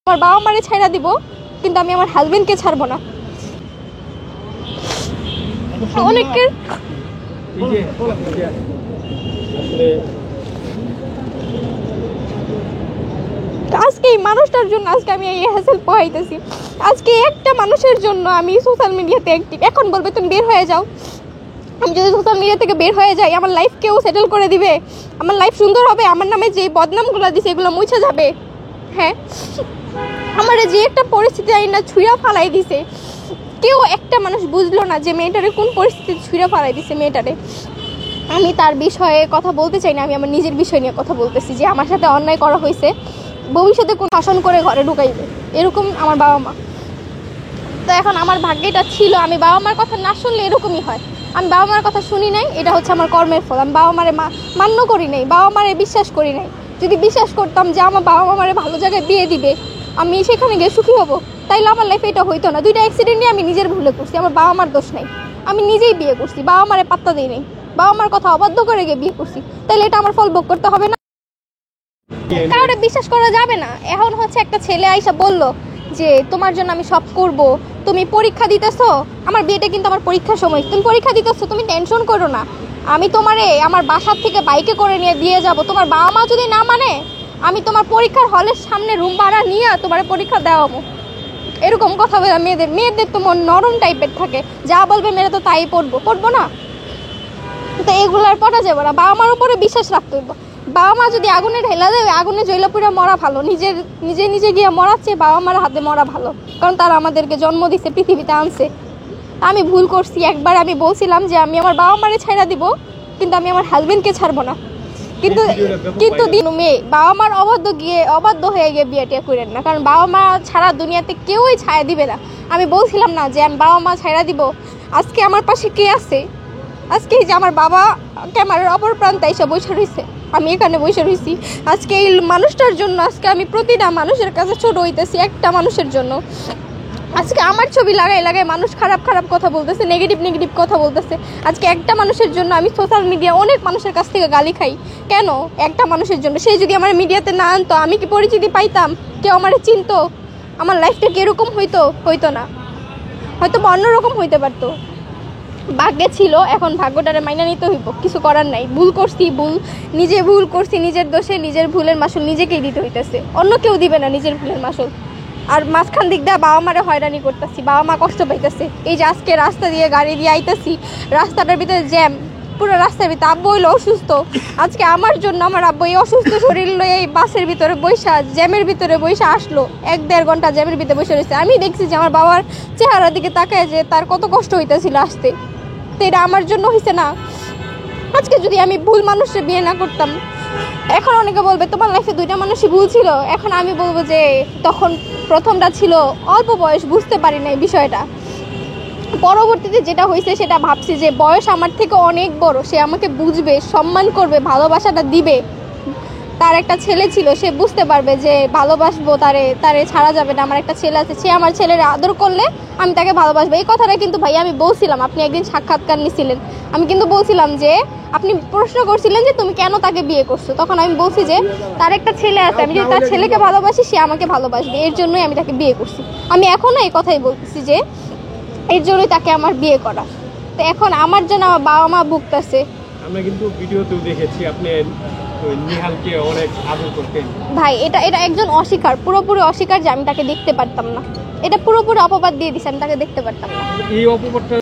আমার বাবা মারে ছাইড়া দিব, কিন্তু আমি আমার হাজবেন্ডকে ছাড়বো না। অনেকের আজকে এই মানুষটার জন্য আজকে আমি এই হ্যাসেল পোহাইতেছি। আজকে একটা মানুষের জন্য আমি সোশ্যাল মিডিয়াতে অ্যাক্টিভ। এখন বলবে তুমি বের হয়ে যাও। আমি যদি সোশ্যাল মিডিয়া থেকে বের হয়ে যাই, আমার লাইফ কেউ সেটেল করে দিবে? আমার লাইফ সুন্দর হবে? আমার নামে যে বদনামগুলো দিছে এগুলো মুছে যাবে? হ্যাঁ, আমার যে একটা পরিস্থিতি আইনা ছুঁড়া ফালাই দিছে, কেউ একটা মানুষ বুঝলো না যে মেয়েটারে কোন পরিস্থিতি ছুঁড়া ফালাই দিছে মেয়েটারে। আমি তার বিষয়ে কথা বলতে চাই না, আমি আমার নিজের বিষয় নিয়ে কথা বলতেছি যে আমার সাথে অন্যায় করা হয়েছে, ভবিষ্যতে কোন শাসন করে ঘরে ঢুকাইবে, এরকম আমার বাবা মা। তো এখন আমার ভাগ্যটা ছিল আমি বাবা মার কথা না শুনলে এরকমই হয়। আমি বাবা মার কথা শুনি নাই, এটা হচ্ছে আমার কর্মের ফল। আমি বাবা মারে মান্য করি নাই, বাবা মারে বিশ্বাস করি নাই। যদি বিশ্বাস করতাম যে আমার বাবা মারে ভালো জায়গায় বিয়ে দিবে, আমি সেখানে গিয়ে সুখী হব, তাইলে আমার লাইফে এটা হইতো না। দুইটা অ্যাক্সিডেন্ট নিয়ে আমি নিজের ভুলে করছি, আমার বাবা মার দোষ নাই। আমি নিজেই বিয়ে করছি, বাবা মারে পাত্তা দিই নাই, বাবা মার কথা অবাধ্য করে গিয়ে বিয়ে করছি, তাইলে এটা আমার ফল ভোগ করতে হবে না? কাউরে বিশ্বাস করা যাবে না। এখন হচ্ছে একটা ছেলে আইসা বলল যে তোমার জন্য আমি সব করব, তুমি পরীক্ষা দিতেছো, আমার বিয়েটা কিন্তু আমার পরীক্ষার সময়, তুমি পরীক্ষা দিতেছো, তুমি টেনশন করো না, আমি তোমারে আমার বাসার থেকে বাইকে করে নিয়ে দিয়ে যাব। তোমার বাবা মা যদি না মানে, আমি তোমার পরীক্ষার হলের সামনে রুম ভাড়া নিয়ে তোমার পরীক্ষা দেওয়াবো। এরকম কথা বলে মেয়েদের তো মন নরম টাইপের থাকে, যা বলবে মেয়েরা তো তাই পড়বো না। তো এগুলার পড়া যাবে না, বাবা মার উপরে বিশ্বাস রাখতে হইব। বাবা মা যদি আগুনে ঢেলা দেয়, আগুনে জ্বলা পুড়ে মরা ভালো, নিজে গিয়ে মরার চেয়ে বাবা মার হাতে মরা ভালো, কারণ তারা আমাদেরকে জন্ম দিছে, পৃথিবীতে আনছে। আমি ভুল করছি। একবার আমি বলছিলাম যে আমি আমার বাবা মারে ছাইড়া দিব, কিন্তু আমি আমার হাজবেন্ডকে ছাড়বো না। কিন্তু মেয়ে বাবা মার অবাধ্য হয়ে গিয়ে বিয়ে টিয়া করেন না, কারণ বাবা মা ছাড়া দুনিয়াতে কেউই ছায়া দিবে না। আমি বলছিলাম না যে আমি বাবা মা ছাইড়া দিব। আজকে আমার পাশে কে আছে? আজকে যে আমার বাবা ক্যামেরার অপর প্রান্তে এসে বসে রয়েছে, আমি এখানে বসে রয়েছি। আজকে এই মানুষটার জন্য আজকে আমি প্রতিটা মানুষের কাছে ছোট হইতেছি, একটা মানুষের জন্য। আজকে আমার ছবি লাগাই মানুষ খারাপ কথা বলতেছে, নেগেটিভ কথা বলতেছে। আজকে একটা মানুষের জন্য আমি সোশ্যাল মিডিয়া অনেক মানুষের কাছ থেকে গালি খাই। কেন? একটা মানুষের জন্য। সে যদি আমার মিডিয়াতে না আনতো, আমি কি পরিচিতি পাইতাম? কেউ আমার চিনতো? আমার লাইফটা কি এরকম হইতো না, হয়তো অন্যরকম হইতে পারতো। ভাগ্যে ছিল, এখন ভাগ্যটারে মাইনা নিতে হইব, কিছু করার নাই। ভুল করছি, নিজে ভুল করছি, নিজের দোষে নিজের ভুলের মাসুল নিজেকেই দিতে হইতেছে, অন্য কেউ দিবে না নিজের ভুলের মাসুল। আর মাঝখান দিক দিয়ে বাবা মারে হয়রানি করতেছি, বাবা মা কষ্ট পাইতেছে। এই যে আজকে রাস্তা দিয়ে গাড়ি দিয়ে আইতেছি, রাস্তাটার ভিতরে জ্যাম, পুরো রাস্তার ভিতরে। আব্বু হইলো অসুস্থ, আজকে আমার জন্য আমার আব্বু এই অসুস্থ শরীর লয়ে এই বাসের ভিতরে বৈশা, জ্যামের ভিতরে বৈশা আসলো, 1-1.5 ঘন্টা জ্যামের ভিতরে বসে রয়েছে। আমি দেখছি যে আমার বাবার চেহারার দিকে তাকায় যে তার কত কষ্ট হইতেছিল আসতে। তো এটা আমার জন্য হয়েছে না? আজকে যদি আমি ভুল মানুষের বিয়ে না করতাম, এখন অনেকে বলবে তোমার লাইফে দুইটা মানুষই ভুল ছিল। এখন আমি বলবো যে তখন প্রথমটা ছিল অল্প বয়স, বুঝতে পারি না এই বিষয়টা। পরবর্তীতে যেটা হয়েছে সেটা ভাবছি যে বয়স আমার থেকে অনেক বড়, সে আমাকে বুঝবে, সম্মান করবে, ভালোবাসাটা দিবে। তার একটা ছেলে ছিল, সে বুঝতে পারবে যে ভালোবাসবো, তারে ছাড়া যাবে না। আমার একটা ছেলে আছে, সে আমার ছেলের আদর করলে আমি তাকে ভালোবাসবো। এই কথাটা কিন্তু ভাই আমি বলছিলাম, আপনি একদিন সাক্ষাৎকার নিছিলেন, আমি কিন্তু বলছিলাম যে আপনি প্রশ্ন করছিলেন যে তুমি কেন তাকে বিয়ে করছো, তখন আমি বলছি যে তার একটা ছেলে আছে, আমি যদি তার ছেলেকে ভালোবাসি সে আমাকে ভালোবাসবে, এর জন্যই আমি তাকে বিয়ে করছি। আমি এখনও এই কথাই বলতেছি যে এর জন্যই তাকে আমার বিয়ে করা। তো এখন আমার জন্য আমার বাবা মা ভুগতেছে। আমরা কিন্তু ভিডিওতেও দেখেছি আপনি নিহালকে অনেক আদর করতেন। ভাই এটা একজন অস্বীকার, পুরোপুরি অস্বীকার যে আমি তাকে দেখতে পারতাম না। এটা পুরোপুরি অপবাদ দিয়ে দিছে, আমি তাকে দেখতে পারতাম না। এই অপবাদটা